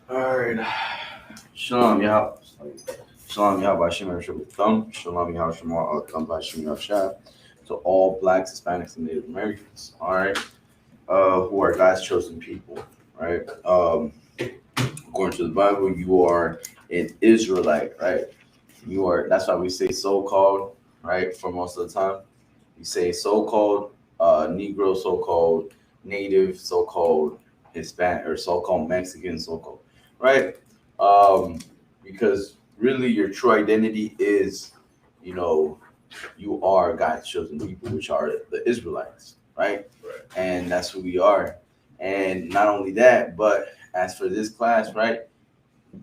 All right. Shalom, Yah. Shalom, Yah, Bashim, Rashid Thumb. Shalom, Yah, Shemar, Thumb, Bashim, Yah, to all blacks, Hispanics, and Native Americans, all right, who are God's chosen people, right? According to the Bible, you are an Israelite, right? You are, that's why we say so called, right? For most of the time, we say so called Negro, so called Native, so called Hispanic, or so called Mexican, so called, right? Um, because really your true identity is, you know, you are God's chosen people, which are the Israelites, right? And that's who we are. And not only that, but as for this class, right?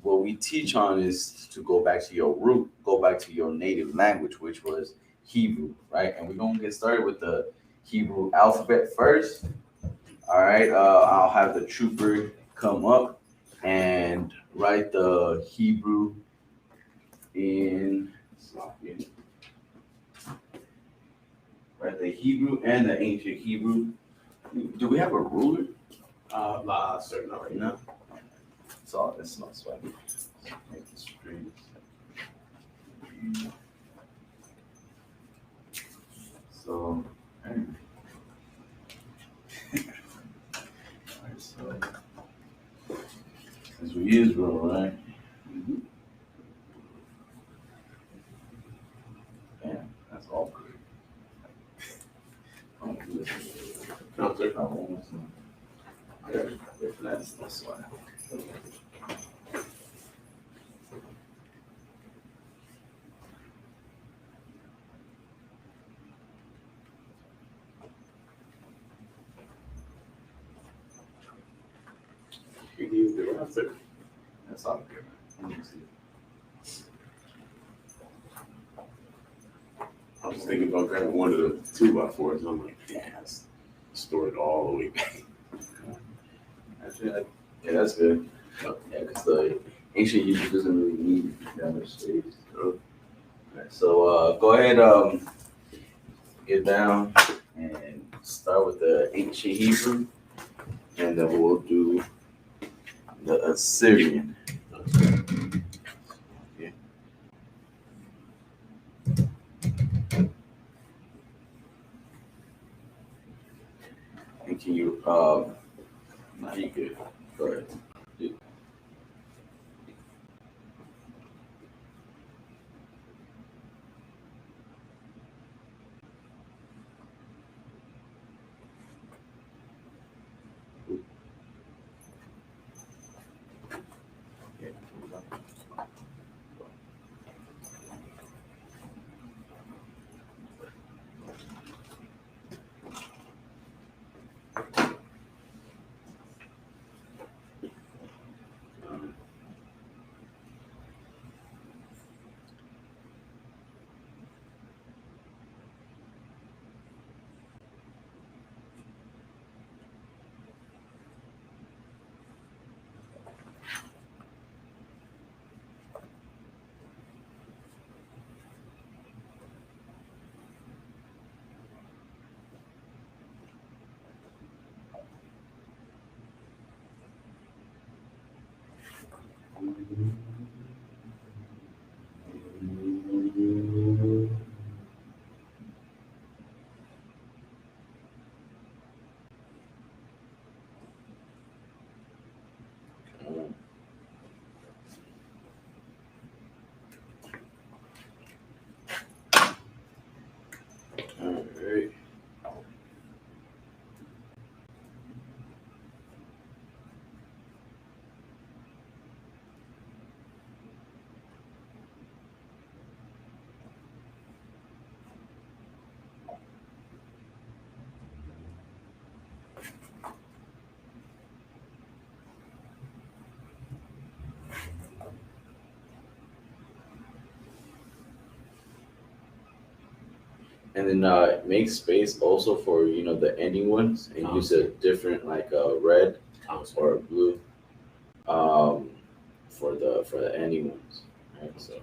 What we teach on is to go back to your root, go back to your native language, which was Hebrew, right? And we're gonna get started with the Hebrew alphabet first. All right, I'll have the trooper come up and write the Hebrew in, write the Hebrew and the ancient Hebrew. Do we have a ruler? Certain already. No. It's not sweaty. Make the strings. So, alright, so since we Israel, right? Damn, that's all good. No, sir. That's why. You can use the answer. That's all good. Let me see. I was thinking about grabbing one of the 2x4s, and I'm like, damn, that's stored all the way back. Actually, yeah, that's good. Yeah, because the ancient Egypt doesn't really need that much space. Alright, so go ahead, get down and start with the ancient Hebrew, and then we'll do the Assyrian. Yeah. And can you, no, you good. Go ahead. Yeah. All right. And then make space also for the ending ones, and use a different like red or blue um, for the ending ones. Right. So.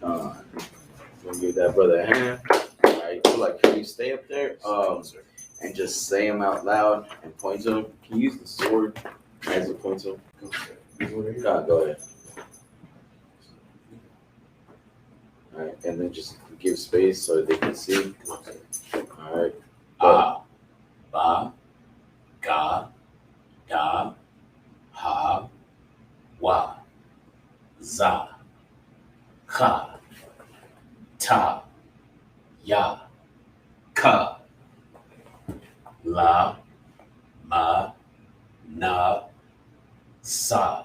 Gonna give that brother a hand. All right, so like, can you stay up there? And just say them out loud and point to them. Can you use the sword as a point to them? Go ahead. All right, and then just give space so they can see. All right. Ah, ba, ga, da, ha, wa, za, ha, ta, ya, ka, la, ma, na, sa,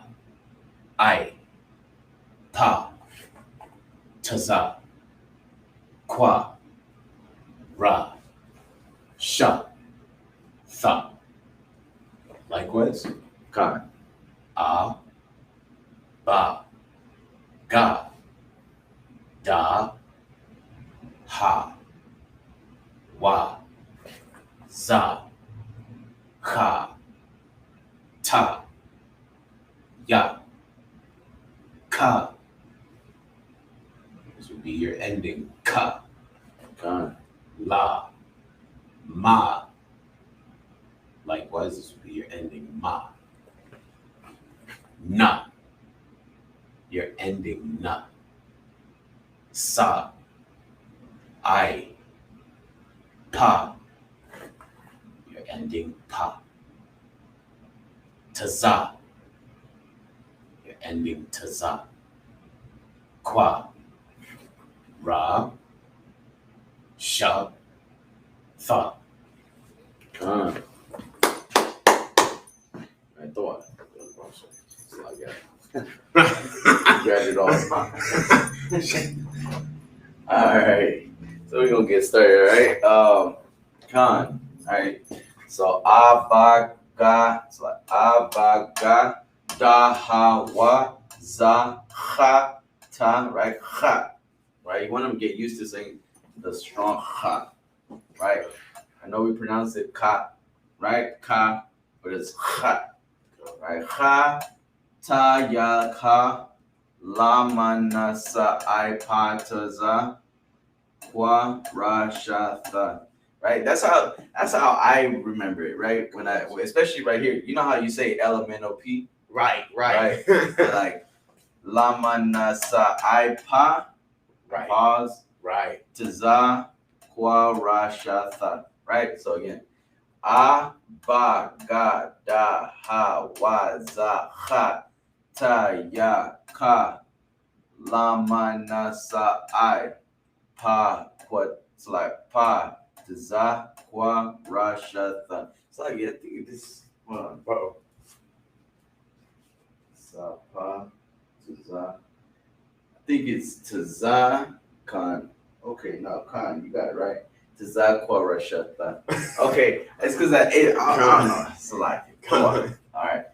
I, pa, taza, qua, ra, sha, tha. Likewise, Khan. a, ba, ga, da, ha, wa, za, ha, ta, ya, ka. This would be your ending ka. Khan. La, ma. Likewise, this would be your ending ma. Na, your ending na. Sa, I, pa, your ending pa. Taza, your ending taza. Qua, ra, sha, tha. Khan. I thought. So I got grabbed it all. Alright. So we're gonna get started, right? Khan. Alright. So abaga. It's like abaga da ha wa za ha ta, right? Ha. Right? You want them to get used to saying the strong ha. Right? I know we pronounce it ka, right? Ka, but it's ha. Right? Ha ta ya ka la manasa ipataza kwa rashatha. Right? That's how I remember it, right? When I especially right here, you know how you say elemental P? Right. Like la manasa ipa, Right. pause, Right. taza kwa rashatha. Right? So again, a ba ga da ha wa za ha ta ya ka la manasa I pa what it's like pa za kwa rashatha. It's like I think this one. Uh-oh. Sa pa za. I think it's taza kan. Okay, no kan. You got it right. Taza kwa rashatha. Okay, it's because I don't know. It's like come on. All right.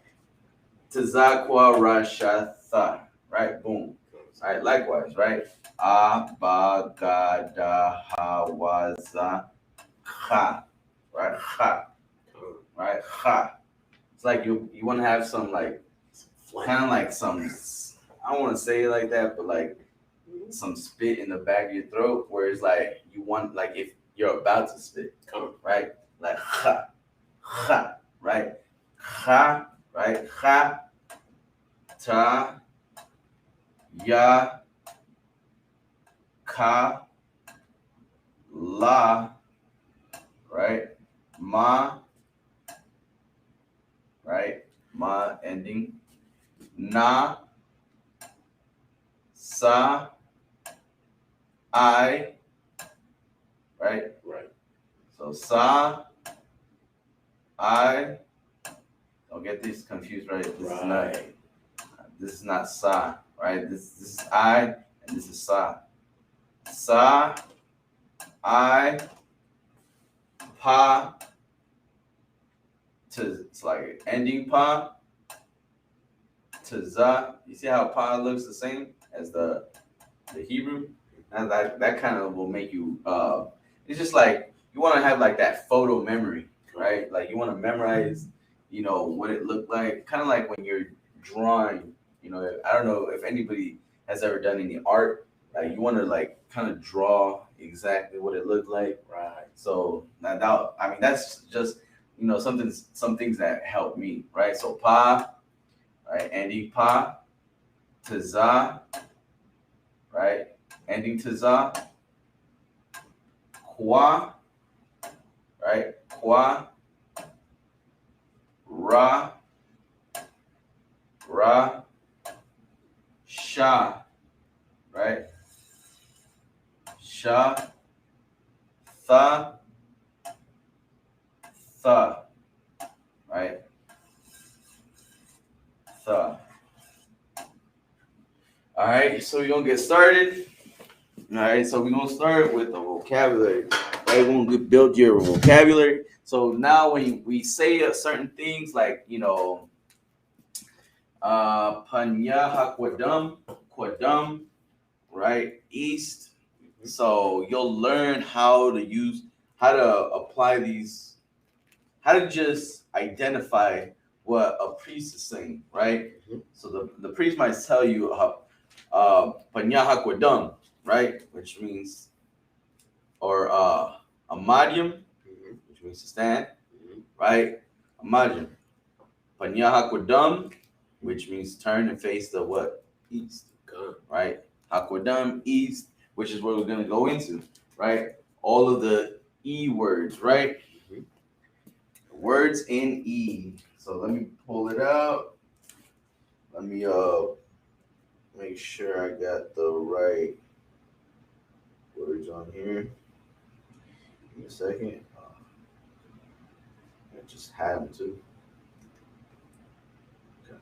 Tazakwa Rashatha. Right? Boom. All right, likewise, right? Abagadahawaza ha. Right? Ha. Right? Ha. It's like you want to have some like kind of like some I don't want to say it like that, but like some spit in the back of your throat where it's like you want like if you're about to spit, right? Like ha. Ha. Right? Ha. Right? Ha. Ta, ya, ka, la, right? Ma, right? Ma ending. Na, sa, I, right? Right. So sa, I. Don't get these confused, right? This is not sa, right? This is I and this is sa. Sa, I, pa, it's like ending pa, to za. You see how pa looks the same as the Hebrew? And that kind of will make you, it's just like, you want to have like that photo memory, right? Like you want to memorize, what it looked like. Kind of like when you're drawing, I don't know if anybody has ever done any art, like you want to like kind of draw exactly what it looked like. Right. So now that I mean that's just some things that help me, right? So pa, right, ending pa to za, right, ending to za, kwa, right, kwa, ra, ra, sha, right, sha, tha, tha, right, tha. All right, so we're gonna get started. All right, so we're gonna start with the vocabulary. Right, we're gonna build your vocabulary. So now when we say certain things like panya kwadum, right, east. So you'll learn how to apply these, how to just identify what a priest is saying, right? So the priest might tell you panya kwadum, right, which means, or a madium, which means to stand, right? A madium. Panya kwadum, which means turn and face the what? East, right? Hakwadam, east, which is what we're gonna go into, right? All of the E words, right? Words in E. So let me pull it out. Let me make sure I got the right words on here. Give me a second. I just had them too. Okay.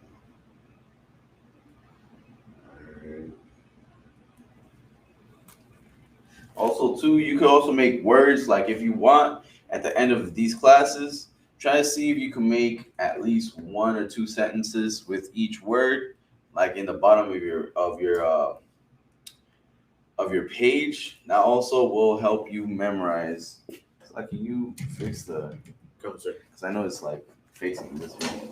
All right. Also, too, you could also make words like if you want at the end of these classes, try to see if you can make at least one or two sentences with each word, like in the bottom of your page. That also will help you memorize. Like, can you fix the? Come, sir. Because I know it's like facing this way.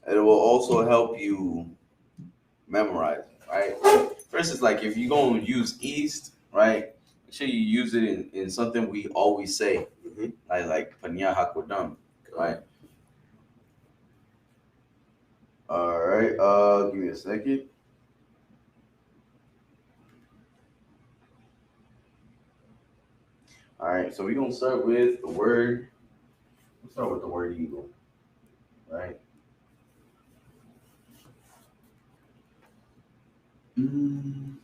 It will also help you memorize, right? For instance, like if you're going to use east, right? Make sure you use it in something we always say, like panya hakwadam, right? All right. Give me a second. All right. So we're gonna start with the word. Let's start with the word eagle, right? Mm.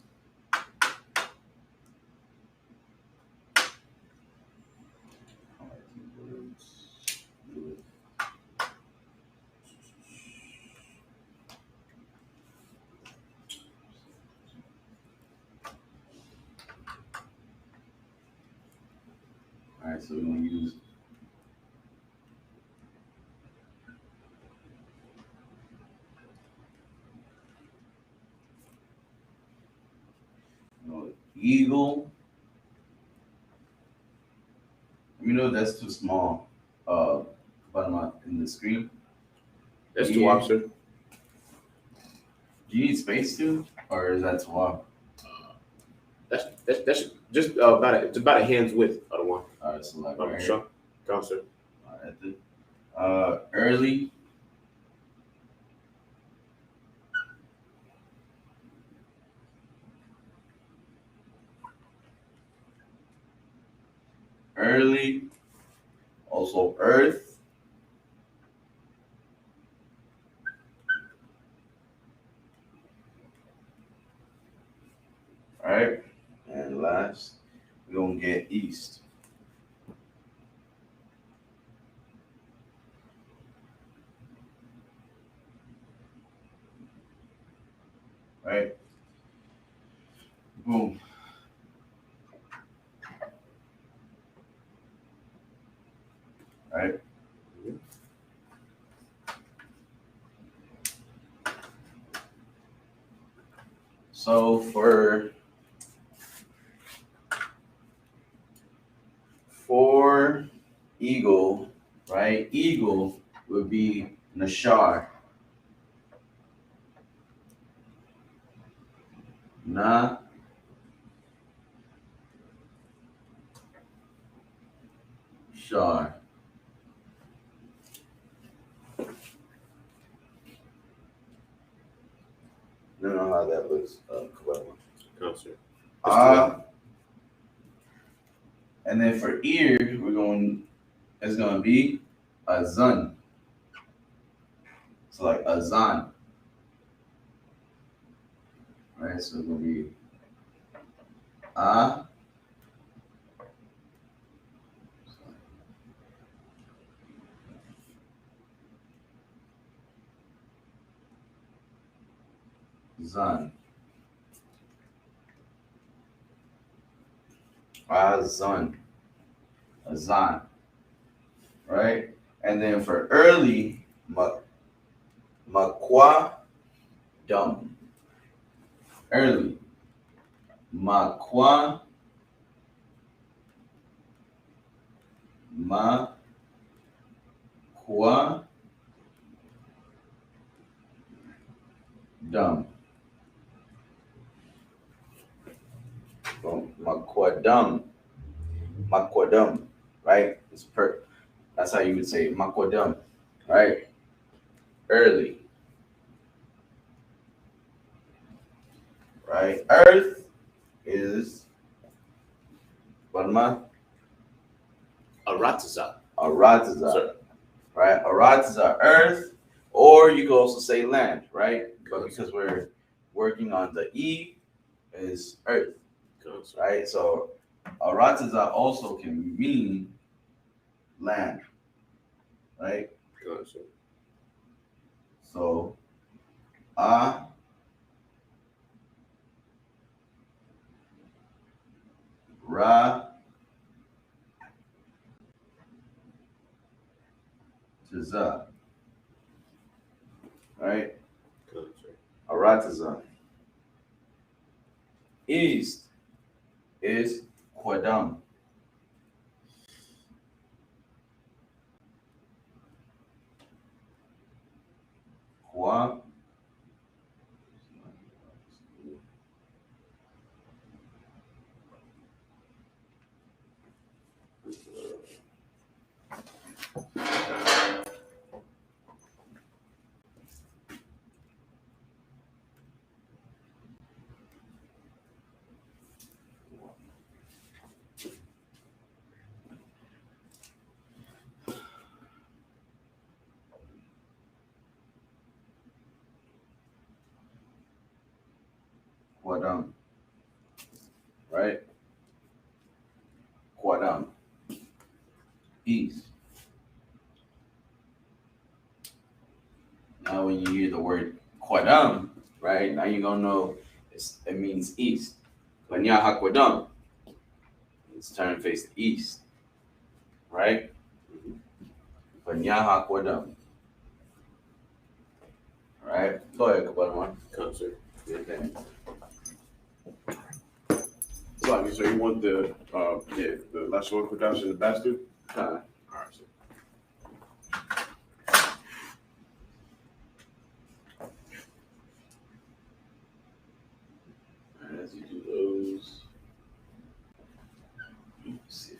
All right, so we're gonna use eagle. That's too small. Bottom in the screen. That's too wide, sir. Do you need space too, or is that too wide? That's just it's about a hand's width of the one. All right, so like right sure. Come, sir. All right, then. Early. Early. Also earth. All right, and last we're gonna get east. Right. Boom. Right. So for eagle, right? Eagle would be Nashar. Na Shar. I don't know how that looks. Concert. And then for ear, it's gonna be a zun. So like a zan. Right, so it's gonna be a zan. A zun. A zan. Right? And then for early, makwa dum. Early. Makwa dum. Makwadum. Makwadum. Right? That's how you would say it. Makwadum. Right? Early. Right? Earth is Balma Aratiza. Aratiza. Sir. Right? Aratiza, earth, or you could also say land, right? But because we're working on the E is earth, Concert. right? So Aratiza also can mean land, right? Concert. So A Ra Tiza, right? Concert. Aratiza. East is Kwadam. Kwa Kwadam, right? Kwadam. East. Now, when you hear the word Kwadam, right? Now you're gonna know it means east. Panyaha Kwadam. It's turn face east, right? Panyaha Kwadam. All right. Go ahead, Kwadam. Concert. Good thing. So you want the last one production the bastard? Kind. All right, so. All right, as you do those. Let's see.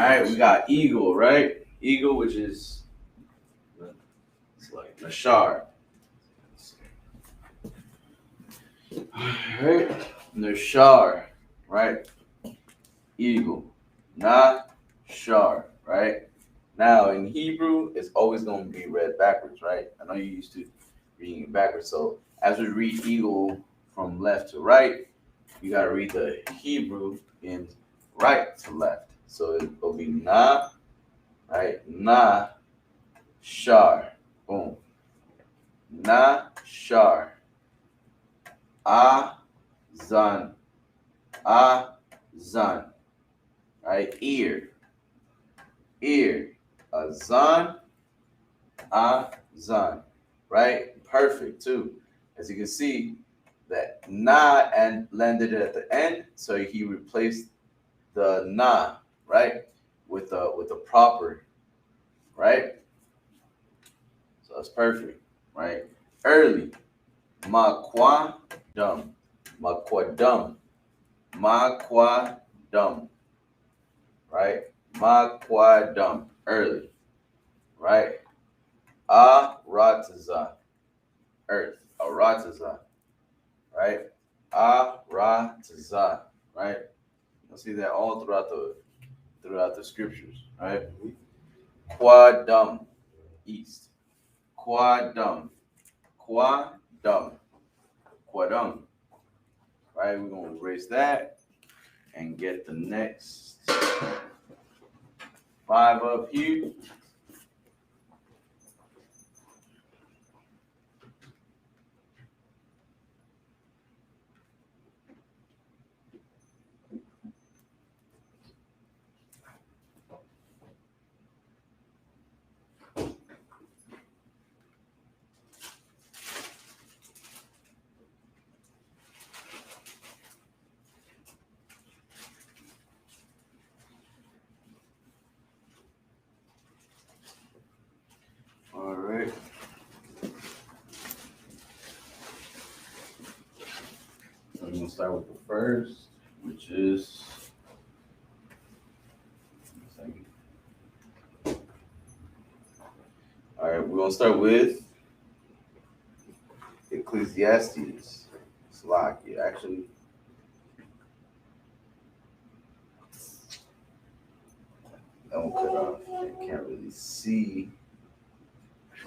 right, we got eagle, right? Eagle, which is it's like Nashar. Alright, Nashar, right? Eagle. Nashar, right? Now in Hebrew, it's always gonna be read backwards, right? I know you're used to reading it backwards. So as we read eagle from left to right, you gotta read the Hebrew in right to left. So it will be na, right? Na shar. Boom. Na shar. Azan. Azan. Right? Ear. Ear. Azan. Azan. Right? Perfect too. As you can see, that na and landed it at the end, so he replaced the na, right, with a proper, right? So that's perfect, right? Early. Makwa dum. Makwadum. Makwadum. Right? Makwadum. Early. Right? Arataza. Earth. Arataza. Right? Arataza. Right? You'll see that all throughout the scriptures. Right? Quadum. East. Quadum. Quadum. Quadum. Right? We're gonna erase that and get the next 5 up here. All right. So we're gonna start with the first, which is all right. We're gonna start with Ecclesiastes. Slocky, actually. That one cut off. I can't really see.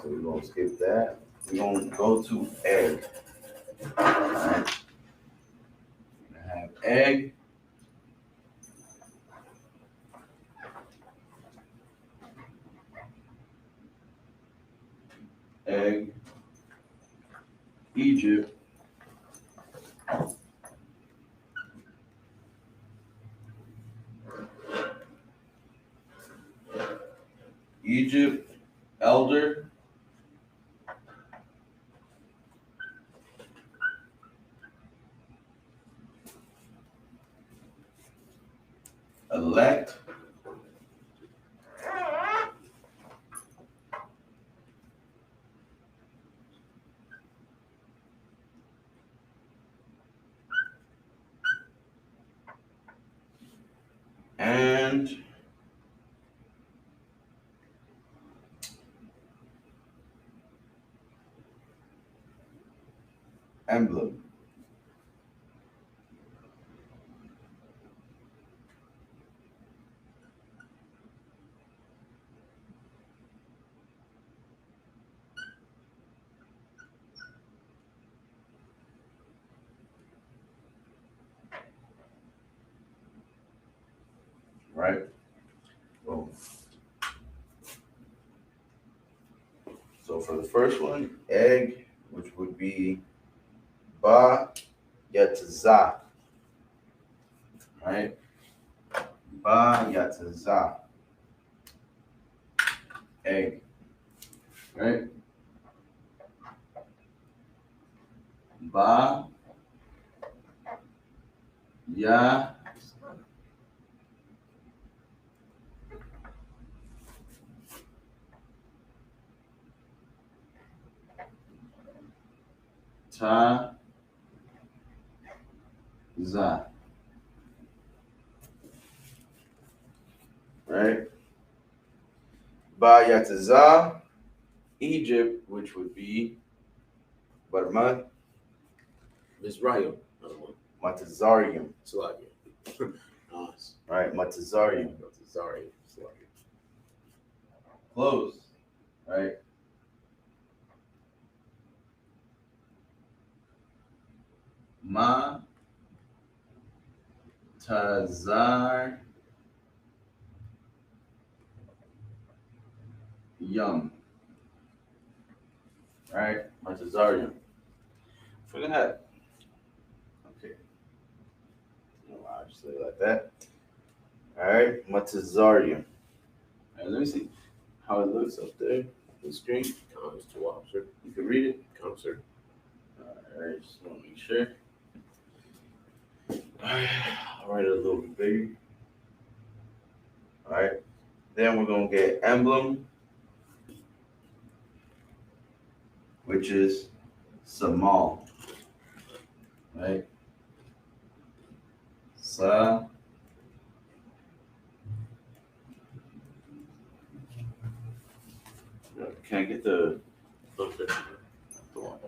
So we're gonna skip that. We're gonna go to egg. All right. We're gonna have egg. Egg. Egypt. Egypt. Elder. Elect. And emblem. Right. Boom. So for the first one, egg, which would be ba yatza, right? Ba yatza, egg, right? Ba ya ta za. right? Ba Yataza, Egypt, which would be Barmat Mizraim. Another one. Matazarium, Slovakia. Nice. right? Matazarium. Sorry. Slovakia. Close, right? Matazar Yum, right? Matazarium. Forgot. Okay. No, I'll just say it like that. All right, Matazarium. All right, let me see how it looks up there on the screen. Cons to officer. You can read it. Concert. All right, just want to make sure. All right, I'll write it a little bit bigger. All right, then we're gonna get emblem, which is Samal, right? Sa. Can I get the Okay. one?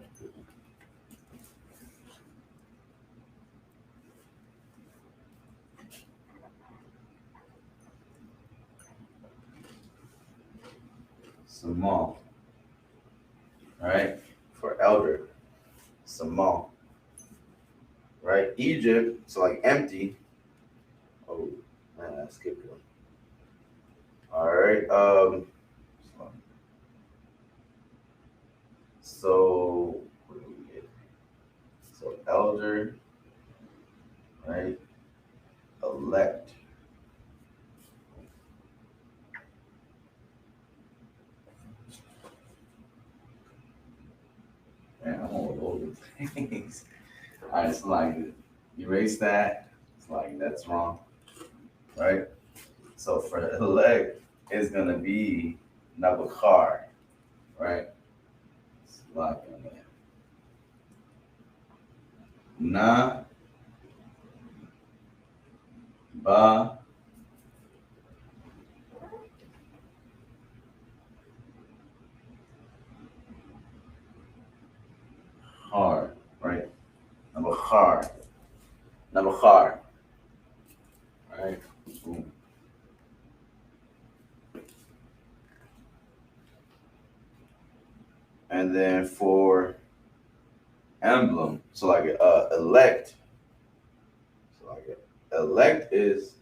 Samal, right? For elder, Samal, right? Egypt, so like empty. Oh man, I skipped one. All right. So what do we get? So elder, right? Elect. Man, I'm all over the place. All right, it's like erase that. It's like that's wrong, right? So for the elect, it's gonna be Nabakar, right? It's like Na Ba Har, right? Nabakar, Nabakar, right? Boom. And then for emblem, so like elect, so like elect is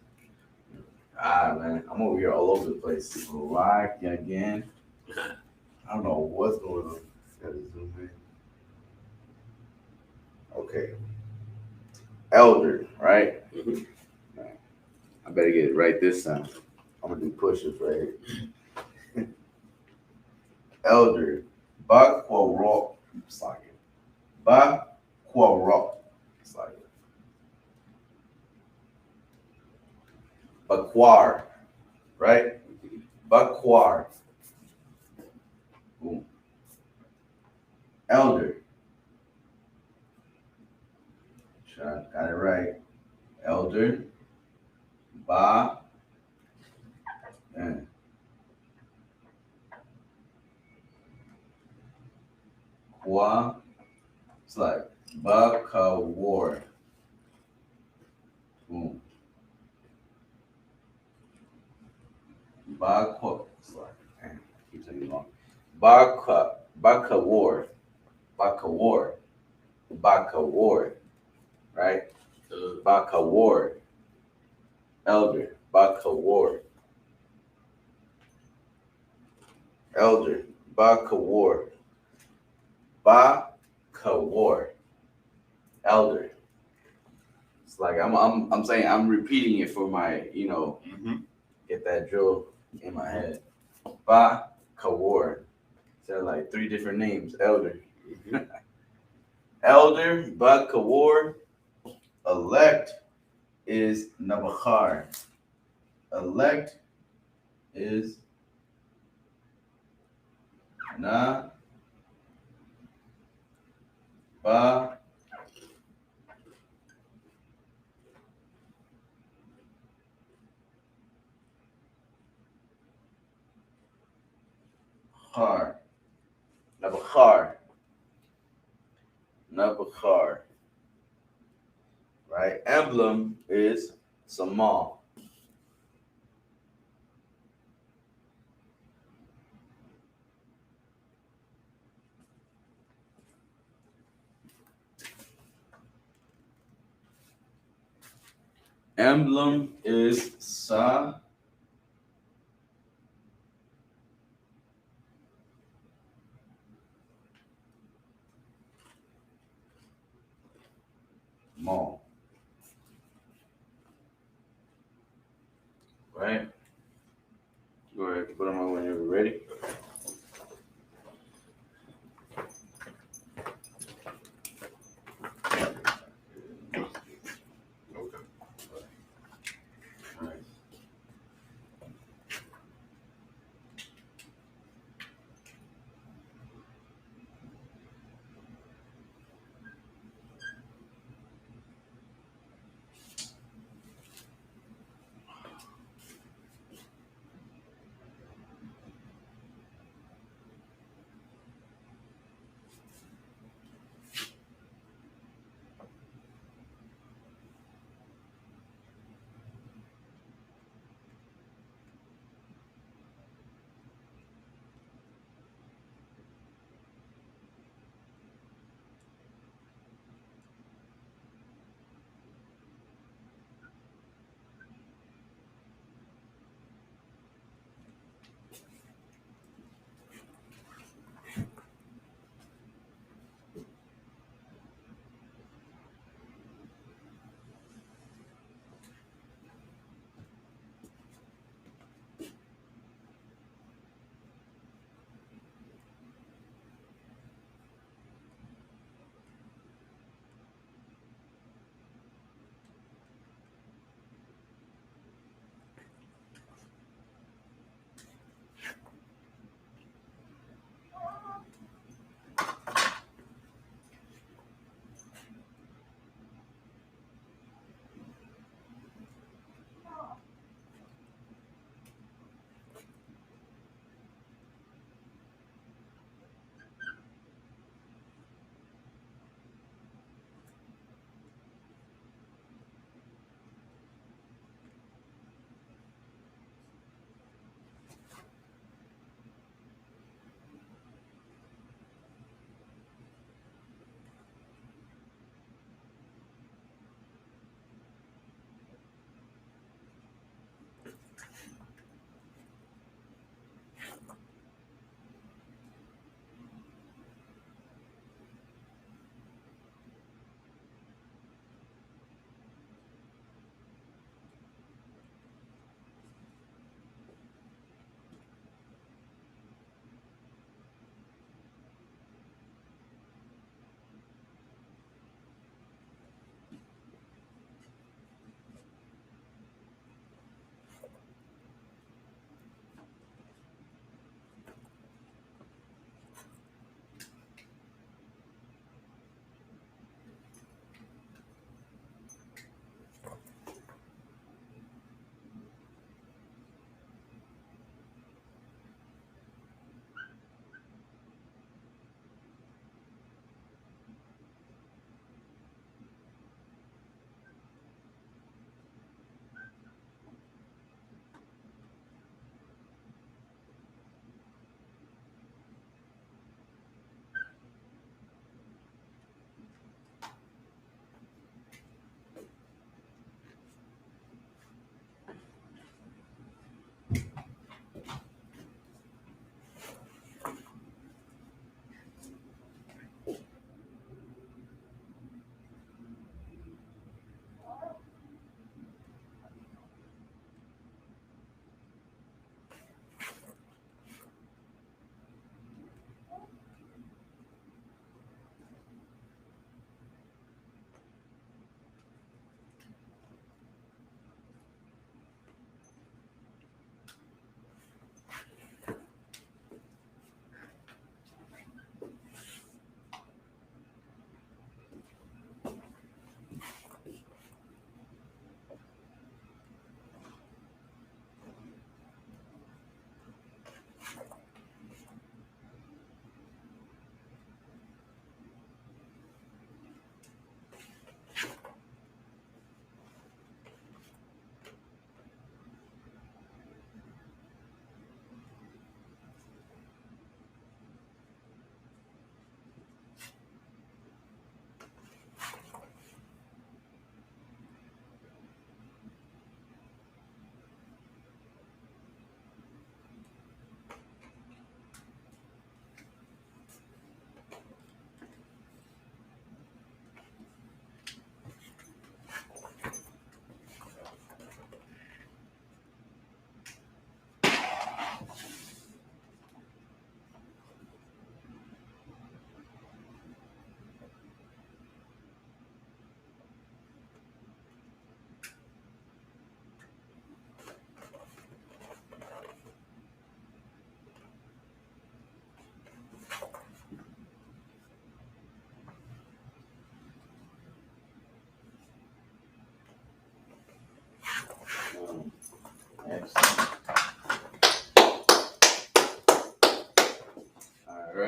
man, I'm over here all over the place. Like again, I don't know what's going on. Gotta zoom in. Okay, elder, right? Mhm. I better get it right this time. I'm gonna do push-ups right here. Elder, Bakwaro, it's like it. Bakwaro, it's like it. Bakwar, right? Bakwar, boom. Elder, sure I got it right. Elder, Ba, and Kwa, it's like Bakawar, boom. Bakwa, it's like, damn, I keep saying it wrong. Bakawar, Bakawar, Bakawar, right? Bakawar, elder, Bakawar, elder, Bakawar, Bakawar, elder. It's like I'm saying I'm repeating it for my Mm-hmm. get that drill in my head. Bakawar. Said like three different names. Elder, elder, Bakawar. Elect is Nabachar. Elect is Na Ba Nabkhar. Nabkhar. Nabkhar. Right? Emblem is Samal. Emblem is Sa. Mal. Right? Go ahead, put them on when you're ready. Okay. All right.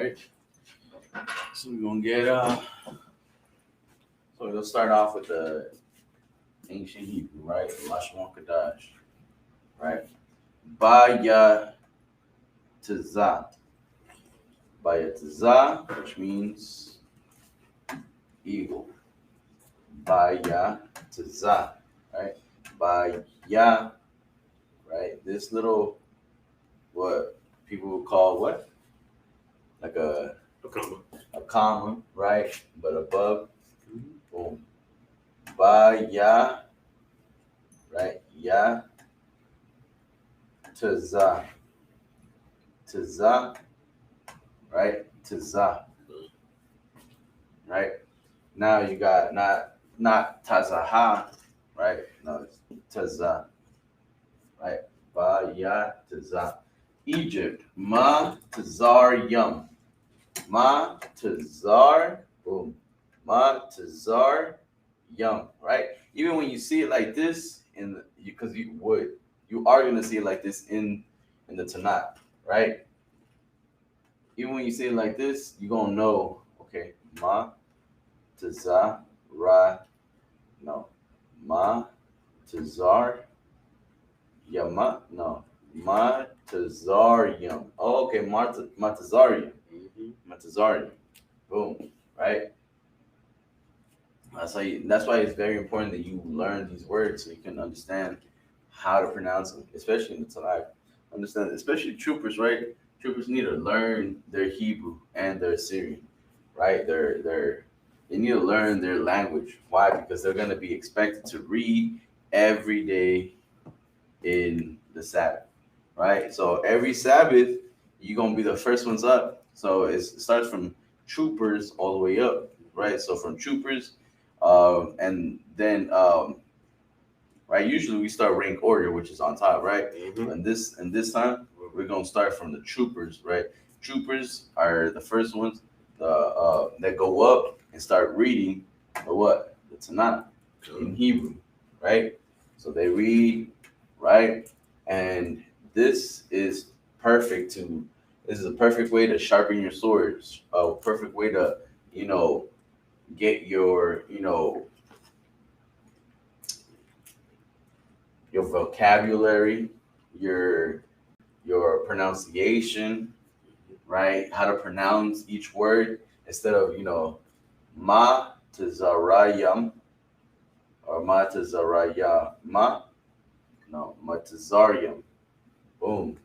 right. So we're gonna get so we'll start off with the ancient Hebrew, right? Lashon Kadash, right? Baya Tazah. Baya Tazah, which means eagle. Baya Tazah, right? Baya, right? This little, what people would call what? Like A comma. a comma, right? But above, boom. Baya, right? Ya Tazah. Tazah, right? Tazah, right? Now you got not Tazaha, right? No, it's Tazah, right? Ba ya Tazah. Egypt, Ma Tazar Yum. Ma Tazar, boom. Ma Tazar Yum, right? Even when you see it like this, in because you are gonna see it like this in the Tanakh, right? Even when you say it like this, you're gonna know, okay, Ma Tazar Ra, no, Ma Tazar Yama, no, Ma Tazarium. Oh, okay, Matazarium. Matazarium. Boom. Right? That's why it's very important that you learn these words so you can understand how to pronounce them, especially in the Tanakh. Understand, especially troopers, right? Troopers need to learn their Hebrew and their Syrian, right? They need to learn their language. Why? Because they're gonna be expected to read every day in the Sabbath, right? So every Sabbath, you're gonna be the first ones up. So it starts from troopers all the way up, right? So from troopers, and then right. Usually we start rank order, which is on top, right? And this time we're gonna start from the troopers, right? Troopers are the first ones that go up and start reading the what? The Tanakh in Hebrew, right? So they read, right? And this is perfect to this is a perfect way to sharpen your swords, a perfect way to, you know, get your vocabulary, your pronunciation, right? How to pronounce each word instead of, ma to zarayam or ma to zarayama. No, ma to zaryam. Boom.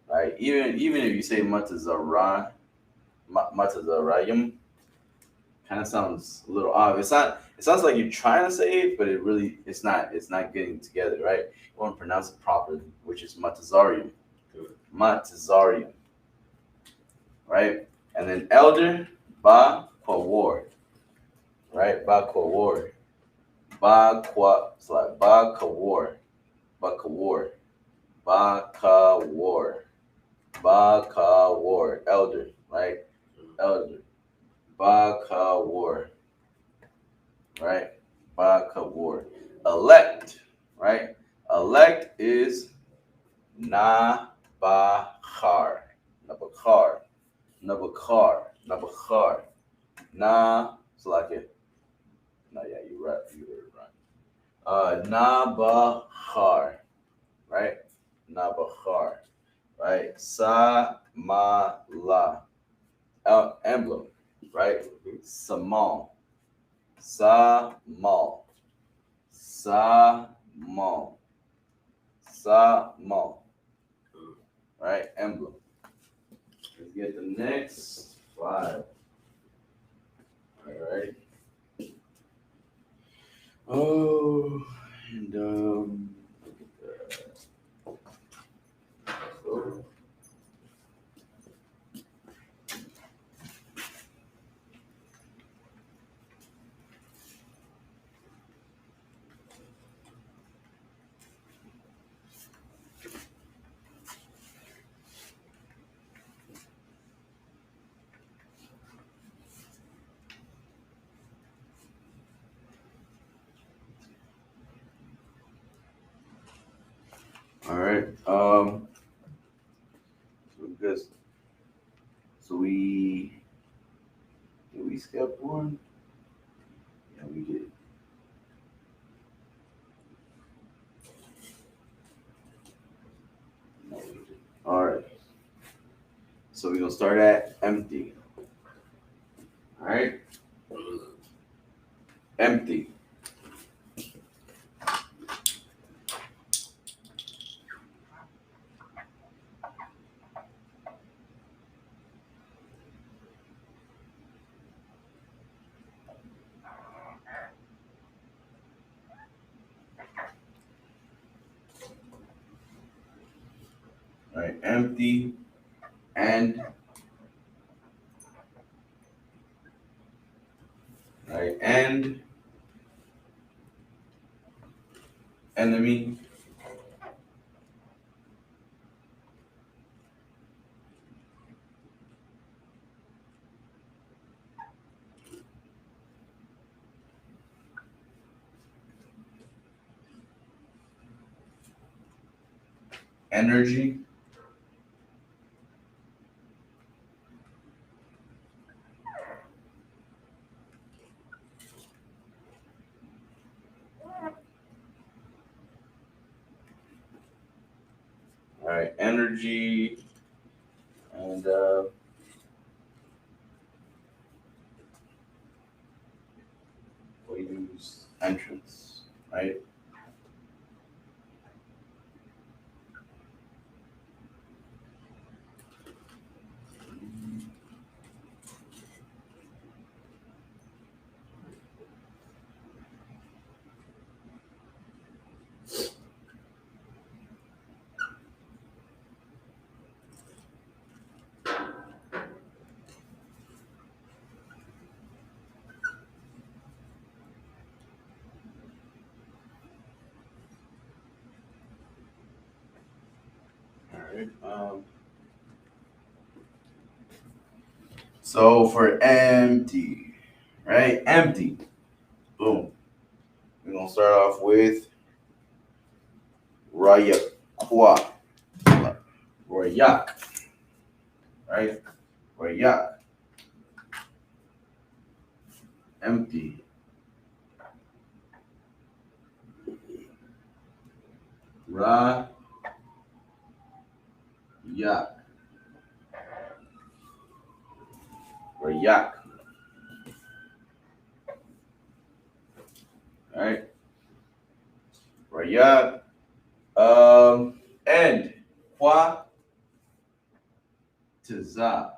Right? Even if you say ma to zarayam, kind of sounds a little odd. It sounds like you're trying to say it, but it's not getting together, right? You want to pronounce it properly, which is matazarium. Matazarium, right? And then elder, ba kawar, right? Ba kawar. It's like ba kawar. Ba kawar. Ba kawar. Ba kawar. Elder, right? Elder. Ba kawar, right? Ba kawar. Elect, right? Elect is Nabachar. Nabachar. Nabachar. Nabachar. Na. It's like it. No, yeah, you're right. You were right. Nabachar. Right? Nabachar. Right? Samala. Emblem. Right? Samal. Samal. Samal. Samal. Right? Emblem. Let's get the next 5. All right. Oh, and so, all right. So good. So did we skip one? Yeah, we did. No, we did. All right. So we're gonna start at empty. All right. Empty. All right. Empty and all right and enemy. Energy. All right. Energy and we'll use entrance. Right. All right. So for empty, right? Empty. Boom. We're gonna start off with Rayakwa. Rayak. Right? Rayak. Empty. Rayak. Rayak. Right? Rayak. And Kwa Taza.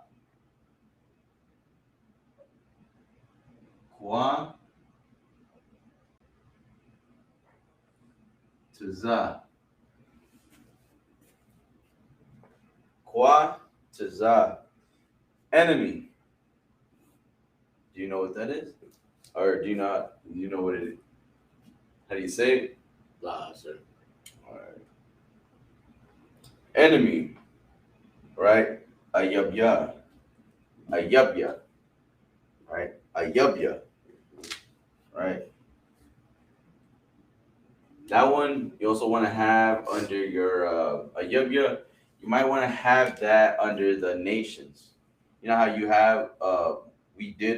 Kwa Taza. Kwa Taza. Enemy. Do you know what that is? Or do you not? Do you know what it is? How do you say it? La, sir. All right. Enemy. Right? Ayabya. Ayabya. Right? Ayabya. Right? That one you also want to have under your Ayabya. You might want to have that under the nations. You know how you have we did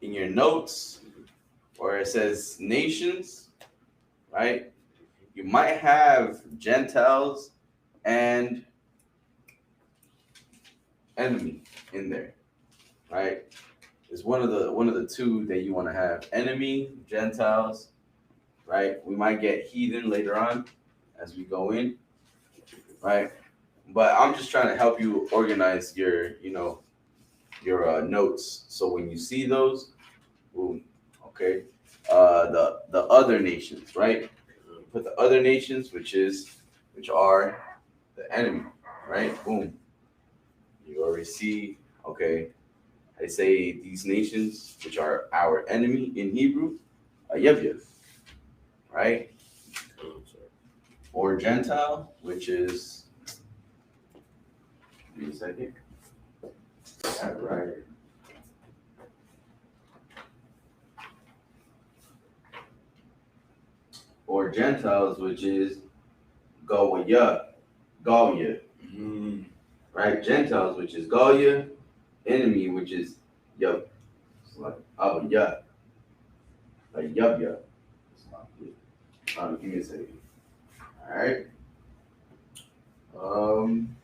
in your notes where it says nations, right? You might have Gentiles and enemy in there, right? It's one of the two that you want to have. Enemy, Gentiles, right? We might get heathen later on as we go in, right? But I'm just trying to help you organize your notes. So when you see those, boom, okay. The other nations, right? Put the other nations, which are the enemy, right? Boom. You already see, okay. I say these nations, which are our enemy in Hebrew, Yev, right? Sir. Or Gentile, which is, give me a second. Right. Or Gentiles, which is Gawaya, Gawya, Right? Gentiles, which is Goya, enemy, which is yup. It's like Abba like yup. Give me a second. All right. Um.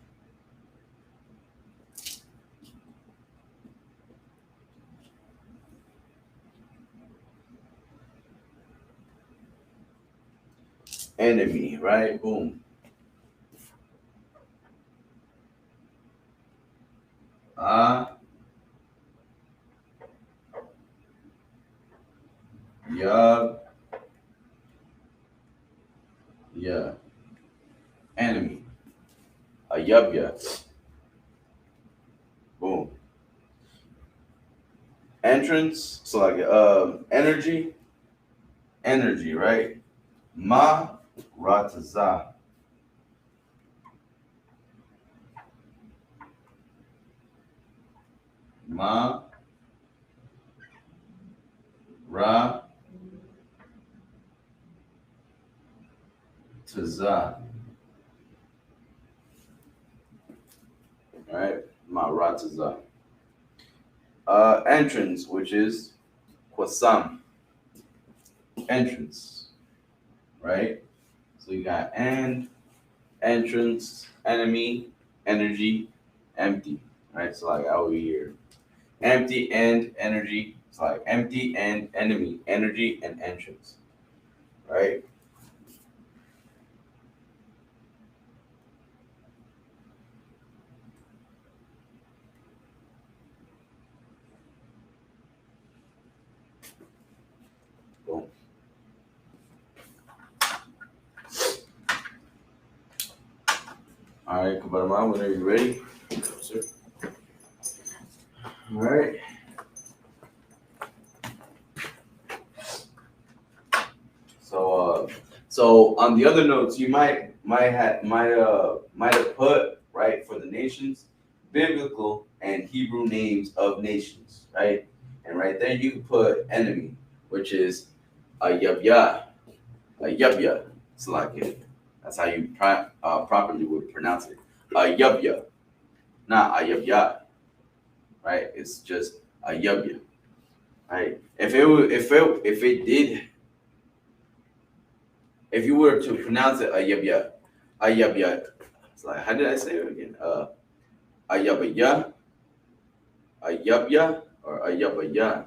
Enemy, right? Boom. Ah, yup, yeah. Enemy, yup. Boom. Entrance, so like energy, right? Ma rataza, ma rataza, right? Ma rataza. Entrance, which is kwasam, entrance, right? So you got entrance, enemy, energy, empty, right? So like out here, empty and energy. It's like empty and enemy, energy and entrance, right? Boom. All right, Kabarama, whenever you're ready. Sir. All right. So on the other notes, you might have put right for the nations, biblical and Hebrew names of nations, right? And right there you could put enemy, which is a yabya, a yabya. It's like it. That's how you properly would pronounce it. A yabya, not a yabya, right? It's just a yabya, right? If you were to pronounce it ayabya, it's like how did I say it again? Ayabaya, ayabya, or ayabaya.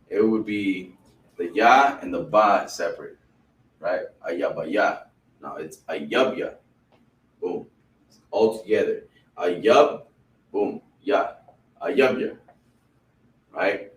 It would be the ya and the ba separate, right? Ayabaya. No, it's ayabya. Boom. All together. Ayab, boom, ya. Ayabya, right?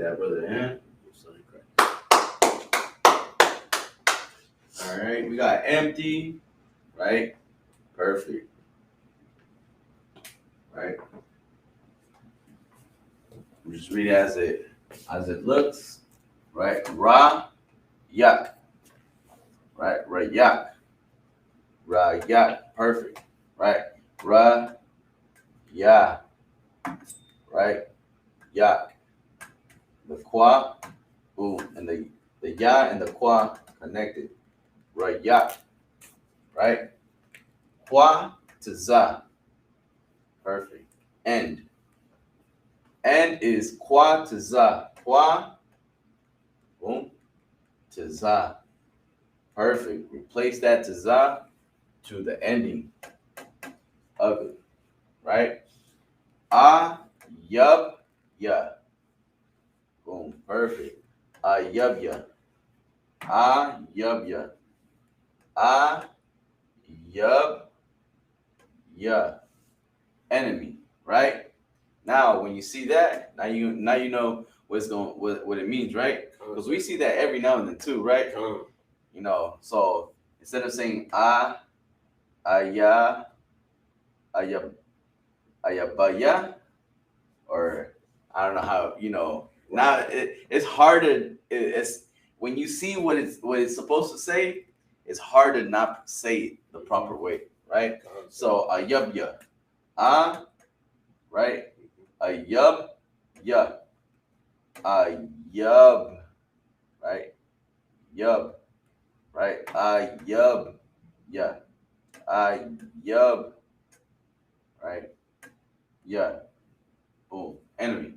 that, brother. Yeah. All right, we got empty, right? Perfect. Right. We just read it as it looks, right? Ra yak, right? Ra yak, ra yak. Perfect, right? Ra ya, right? Yak. The qua, boom, and the ya and the qua connected. Ra yak, right? Qua to za. Perfect. End. End is qua to za. Qua, boom, to za. Perfect. Replace that to za to the ending of it, right? Ah, yub, ya. Boom. Perfect. Ah, yub, ya. Ah, yub, ya. Ah, yub, ya. Enemy, right? Now, when you see that, now you know what it means, right? Because we see that every now and then too, right? You know, so instead of saying aya, ayab, ayabaya, or I don't know how, now it's hard to it's when you see what it's supposed to say, it's hard to not say it the proper way, right? So ayabya, right? Ayab, ya, ayub, right? Yub, right? Ayub, ya, ayub, right? Yeah, boom, enemy,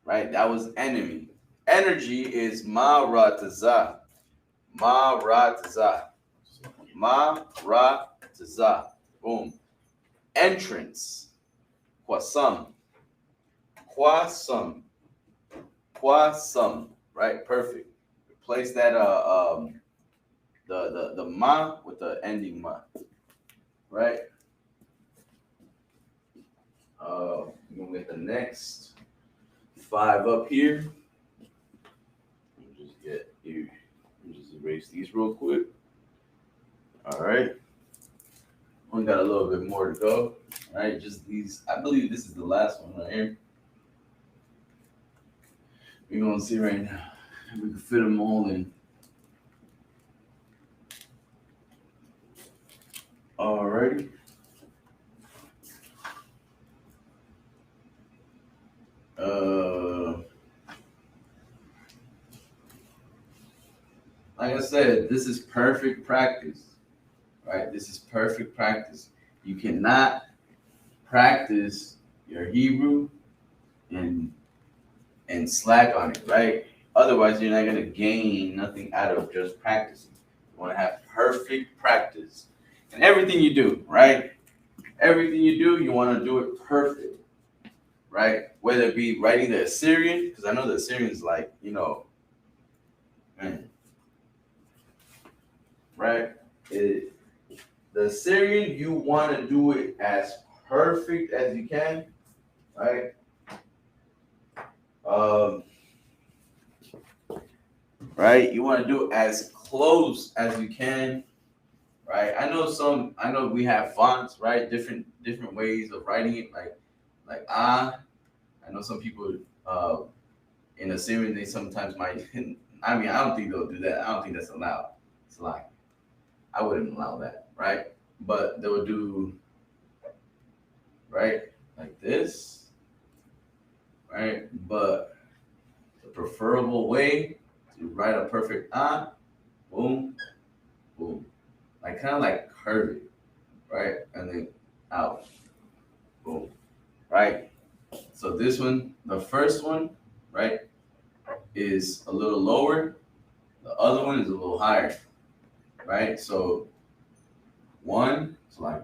right? That was enemy. Energy is ma-ra-ta-za. Ma-ra-ta-za. Ma-ra-ta-za. Boom. Entrance. Quasum. Quasum. Quasum. Right? Perfect. Replace that the ma with the ending ma. Right? We're gonna get the next 5 up here. Just erase these real quick. All right. Only got a little bit more to go. All right, just these. I believe this is the last one right here. We're gonna see right now. We can fit them all in. Alrighty. Like I said, this is perfect practice. Right? This is perfect practice. You cannot practice your Hebrew and slack on it, right? Otherwise, you're not gonna gain nothing out of just practicing. You want to have perfect practice in everything you do, right? Everything you do, you want to do it perfect, right? Whether it be writing the Assyrian, because I know the Assyrian is like, man, right? The Assyrian, you want to do it as perfect as you can, right? Right? You want to do it as close as you can, right? I know we have fonts, right? Different ways of writing it, like I know some people in Assyrian they sometimes might. I mean, I don't think they'll do that. I don't think that's allowed. It's like I wouldn't allow that, right? But they would do right like this, right? But the preferable way to write a perfect boom, boom, like kind of like curve it, right? And then out, boom, right? So this one, the first one, right, is a little lower. The other one is a little higher, right? So one, it's like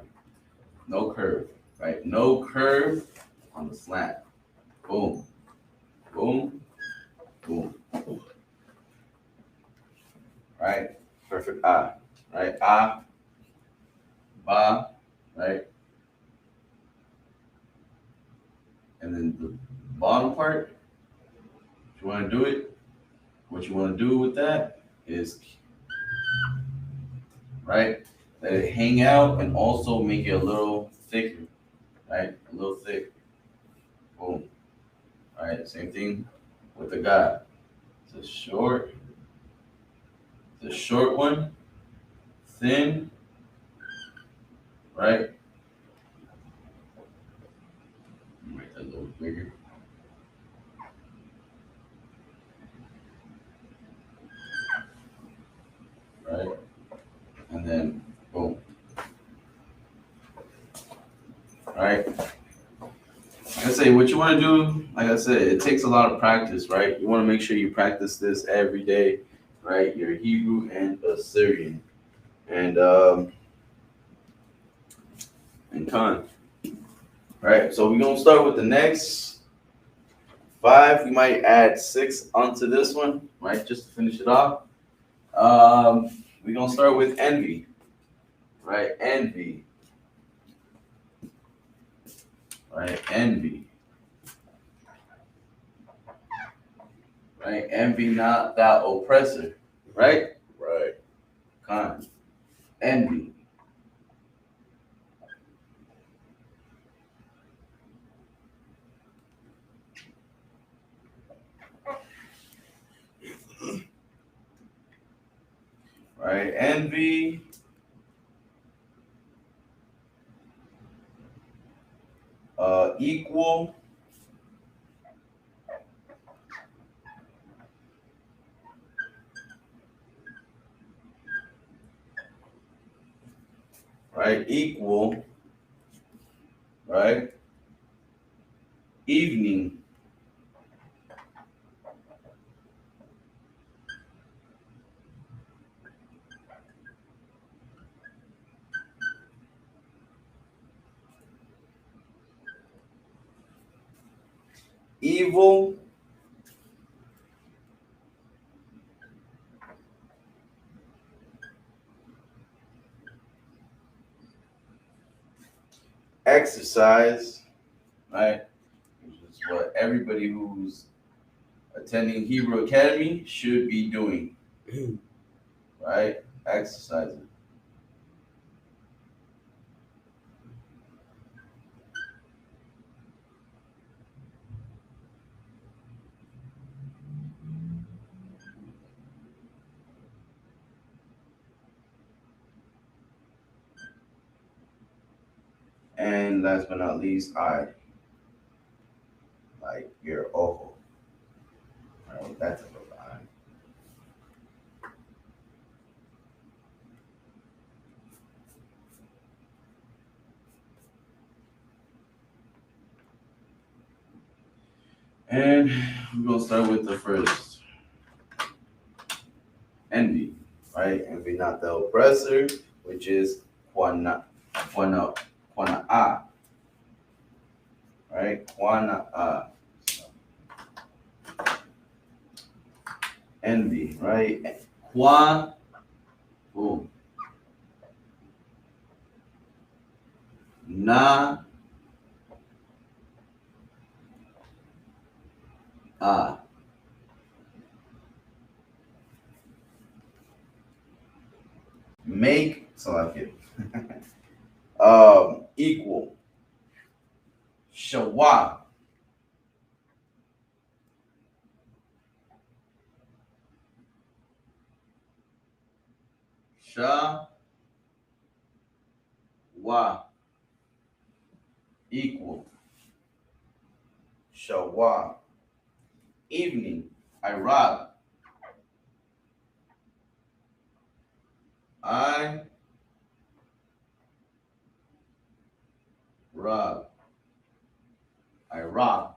no curve, right? No curve on the slant. Boom, boom, boom. Right? Perfect right? Ba, right? And then the bottom part, If you want to do it, what you want to do with that is, right, let it hang out and also make it a little thicker, right? A little thick. Boom. All right, same thing with the guy. It's a short one, thin, right? Make that a little bigger, right? And then boom. All right. Like I say, what you want to do, like I said, it takes a lot of practice, right? You want to make sure you practice this every day, right? Your Hebrew and Assyrian, and Khan, right? So we're gonna start with the next five. We might add six onto this one, right? Just to finish it off. We're gonna start with envy, right? Envy, right? Envy, right? Envy not thou oppressor, right? Right. Khan, envy. Right? Envy, equal, right? Equal, right? Evening, evil, exercise, right? Which is what everybody who's attending Hebrew Academy should be doing, right? Exercising. And last but not least, I, like your ojo, right? That's a little eye. And we're gonna start with the first, envy, right? Envy not the oppressor, which is quana, quana, right? Quana, envy, right? Qua, boom, na, ah, make, so I get equal, shawa, sha, wa, equal, shawa, evening, I rob, I rob, I rob,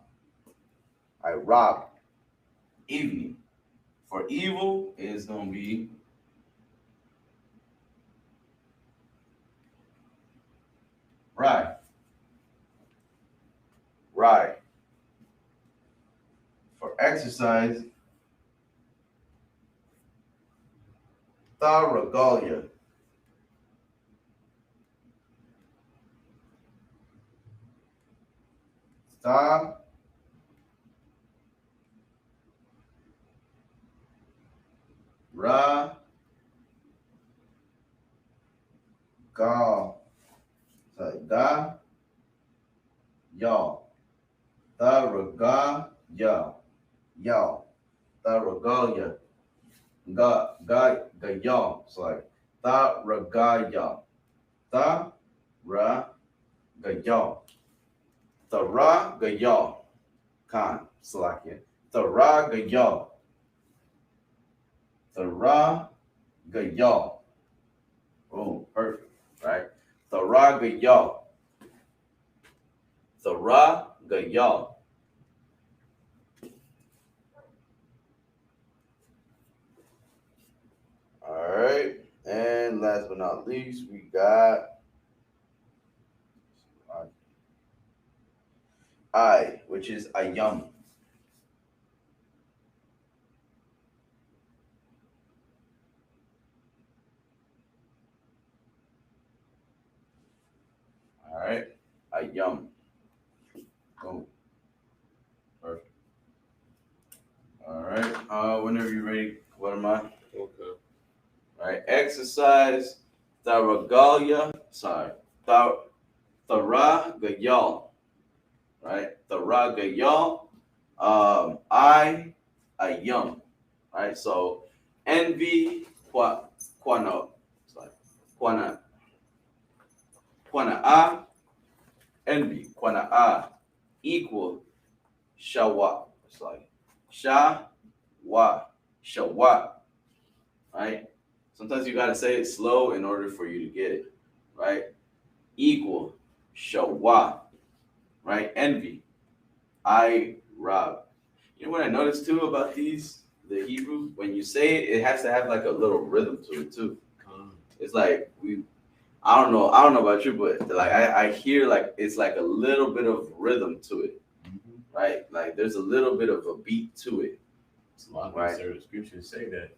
I rob, evening. For evil is gonna be right, right. For exercise, tha regalia, tha Ra, Ga, Da, Ya, Da, Raga, Ya, Ya, Da, Raga, Ya, Ga, Ya. It's like Da, Raga, Ya, Da, Ra, Ga, Ya, Da, Ra, Ga, Ya. Khan, Salakia. The Ra, Ga, Ya, the Ra, Ga, Ya. Boom, perfect, right? The Ra, Ga, Ya, the Ra, Ga, Ya. All right, and last but not least, we got I, which is Ayam. All right, Ayam. Boom, perfect. All right, whenever you're ready, what am I? Okay. All right, exercise Tharagalia. Sorry, Tharagayal. Right, Tharagayal. I, Ayam. Right, so envy, quano. It's like quana, quana envy, quana equal shawa. It's like sha wa, shawa. Right. Sometimes you gotta say it slow in order for you to get it. Right. Equal shawa. Right. Envy. I rob. You know what I noticed too about the Hebrew, when you say it, it has to have like a little rhythm to it too. It's like I don't know about you, but like I hear like it's like a little bit of rhythm to it, right? Like there's a little bit of a beat to it. It's a lot of Right. certain scriptures say that.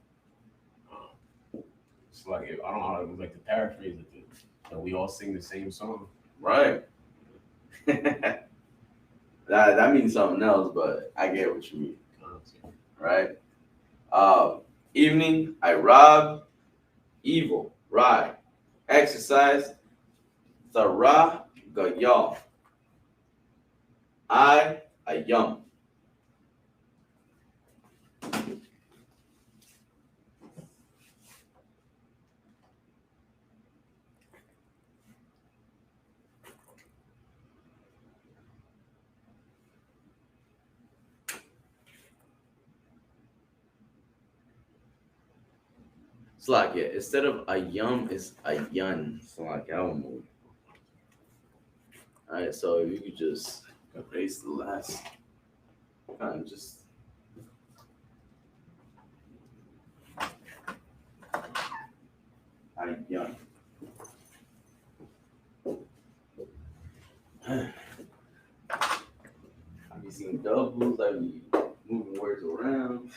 It's like I don't know how to like to paraphrase it, that we all sing the same song. Right. That means something else, but I get what you mean. Right? Evening, I rob, evil, ride, exercise, Sarah, Gayal, I, Ayam. It's like yeah, instead of Ayam, it's Ayan. It's like I don't know. All right, so you could just erase the last kind of just Ayan. I be seeing doubles. I be moving words around.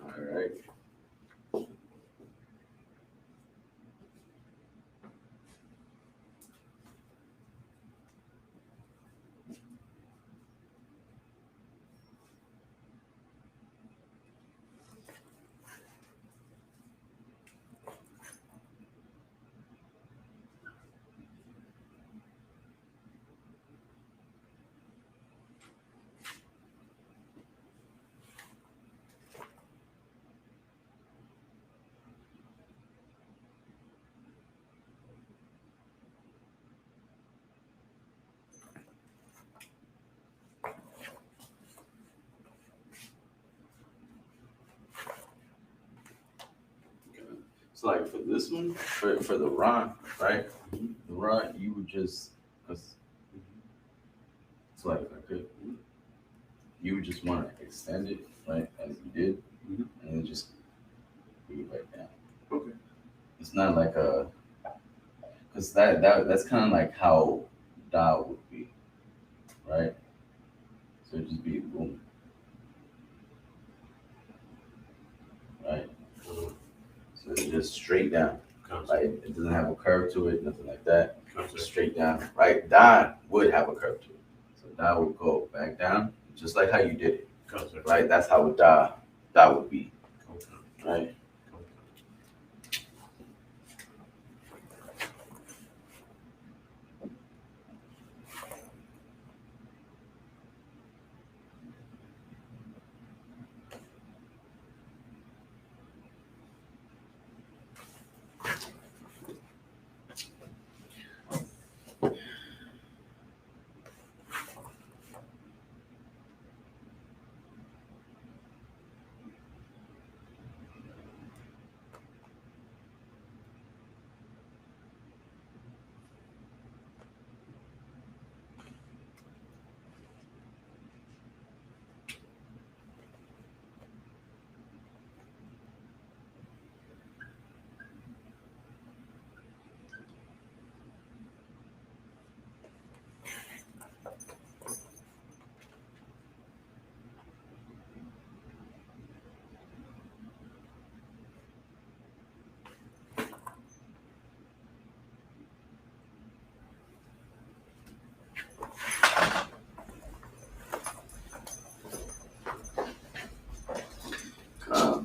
All right. So like for this one, for the rhyme, right? The rhyme, you would just, cause it's like okay, you would just want to extend it, right, as you did, and then just bring it back down. Okay. It's not like a, because that's kind of like how da would be, right? So it'd just be boom, right? So it's just straight down, right? It doesn't have a curve to it, nothing like that. Just straight down, right? Da would have a curve to it, so da would go back down, just like how you did it, right? That's how da would be, right?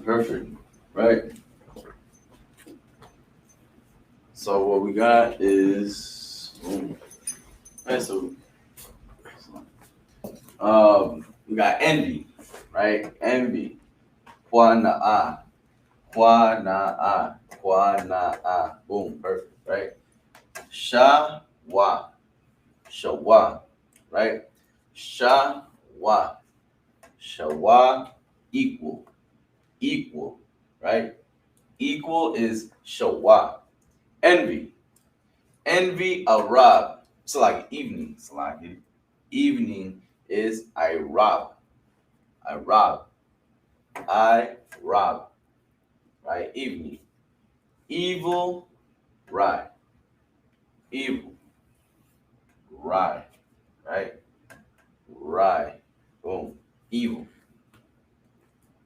Perfect, right? So what we got is, right? So we got envy, right? Envy, kwa na, boom, perfect, right? Shawa, shawa, right? Shawa, shawa, equal, right? Equal is shawa. Envy, Arab. It's like evening. It's like evening is I rob. I rob. I rob. Right? Evening. Evil, right. Evil, right. Right? Right. Boom. Evil.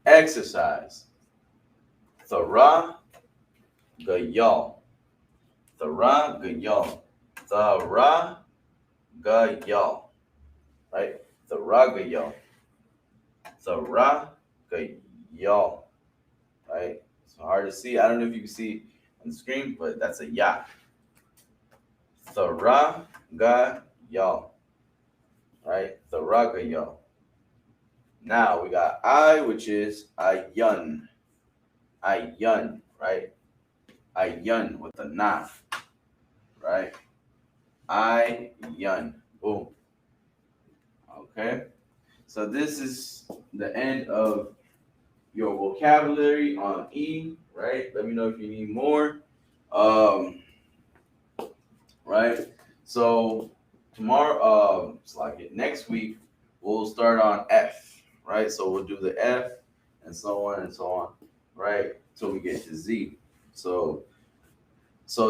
Exercise. Thara, gayal. Thara, gayal. Thara, gayal. Right? Thara, gayal. Thara, gayal. Right? It's hard to see. I don't know if you can see on the screen, but that's a ya. Tharaga y'all. Right? Tharaga y'all. Now we got I, which is ayun. Ayun, right? Ayun with a na, right? Ayun. Boom. Okay. So this is the end of your vocabulary on E, right? Let me know if you need more. Um, right? So tomorrow, it's like it. Next week, we'll start on F, right? So we'll do the F and so on and so on, right? Till we get to Z. So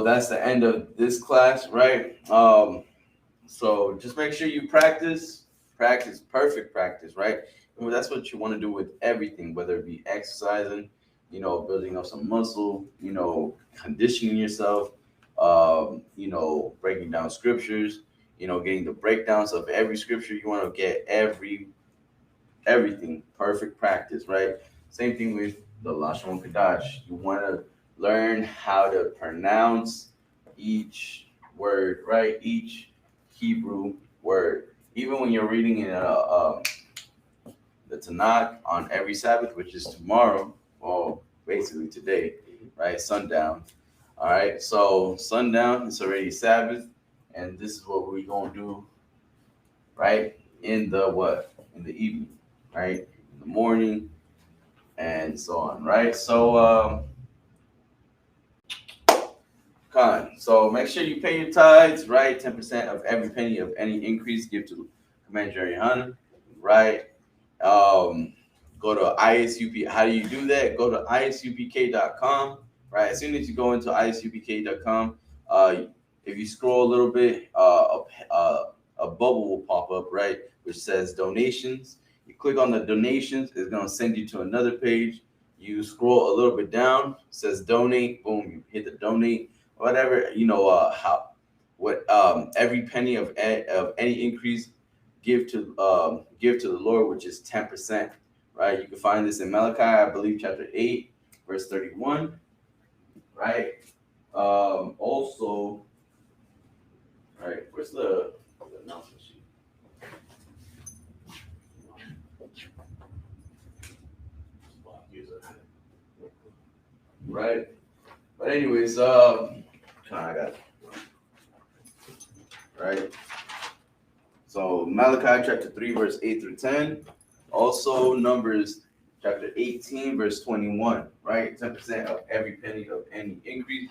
that's the end of this class, right? So just make sure you practice, perfect practice, right? And that's what you want to do with everything, whether it be exercising, building up some muscle, conditioning yourself, breaking down scriptures, getting the breakdowns of every scripture. You want to get everything perfect practice, right? Same thing with the Lashon Kadash. You want to learn how to pronounce each word, right? Each Hebrew word. Even when you're reading in the Tanakh on every Sabbath, which is tomorrow, well, basically today, right? Sundown. All right. So sundown, it's already Sabbath, and this is what we're gonna do, right? In the what? In the evening, right? In the morning, and so on, right? So so make sure you pay your tithes, right? 10% of every penny of any increase give to Commander Johanna, right? Um, Go to ISUP. How do you do that? Go to isupk.com, right? As soon as you go into isupk.com, if you scroll a little bit, a bubble will pop up, right, which says donations. You click on the donations, it's gonna send you to another page. You scroll a little bit down, says donate. Boom, you hit the donate. Whatever how what every penny of any increase give to the Lord, which is 10%. Right, you can find this in Malachi, I believe, chapter 8, verse 31. Right. Also, right, where's the announcement sheet? Right. But anyways, I got it. Right. So Malachi chapter 3, verse 8 through 10. Also Numbers chapter 18, verse 21. Right. 10% of every penny of any increase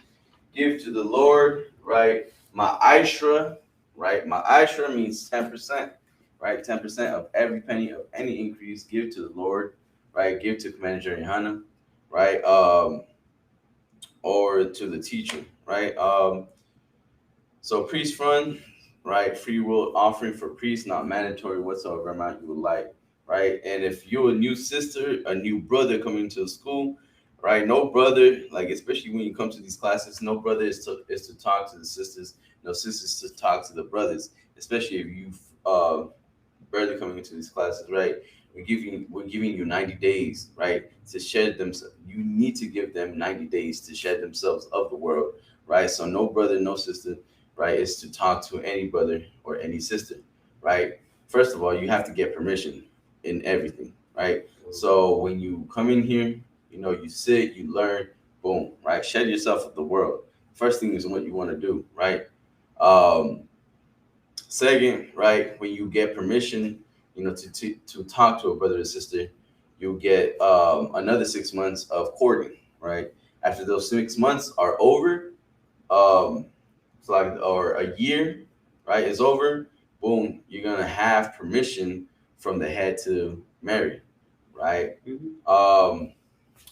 give to the Lord. Right. My Ishra. Right. My Ishra means 10%. Right. 10% of every penny of any increase give to the Lord. Right. Give to Commander Jerry Hanna. Right. Or to the teacher. Right. So priest fund, right? Free will offering for priests, not mandatory whatsoever amount you would like, right? And if you're a new sister, a new brother coming to school, right? No brother, like especially when you come to these classes, no brother is to talk to the sisters, no sisters to talk to the brothers, especially if you barely coming into these classes, right? We're giving you 90 days, right, to shed themselves. You need to give them 90 days to shed themselves of the world, right? So no brother, no sister, right, is to talk to any brother or any sister, right? First of all, you have to get permission in everything, right? So when you come in here, you sit, you learn, boom, right? Shed yourself of the world. First thing is what you want to do, right? Um, Second, right, when you get permission, to talk to a brother or sister, you'll get another 6 months of courting, right? After those 6 months are over, so like or a year, right, is over, boom, you're gonna have permission from the head to marry, right? Other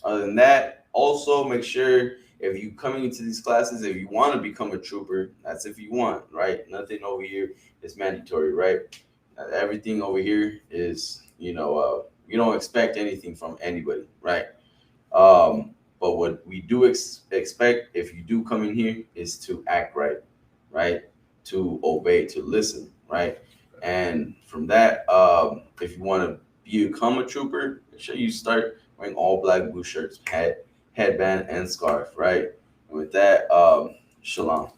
than that, also make sure if you coming into these classes, if you want to become a trooper, that's if you want, right? Nothing over here is mandatory, right? Everything over here is, you don't expect anything from anybody, right? But what we do expect if you do come in here is to act right, right? To obey, to listen, right? And from that, if you want to become a trooper, make sure you start wearing all black blue shirts, headband, and scarf, right? And with that, shalom.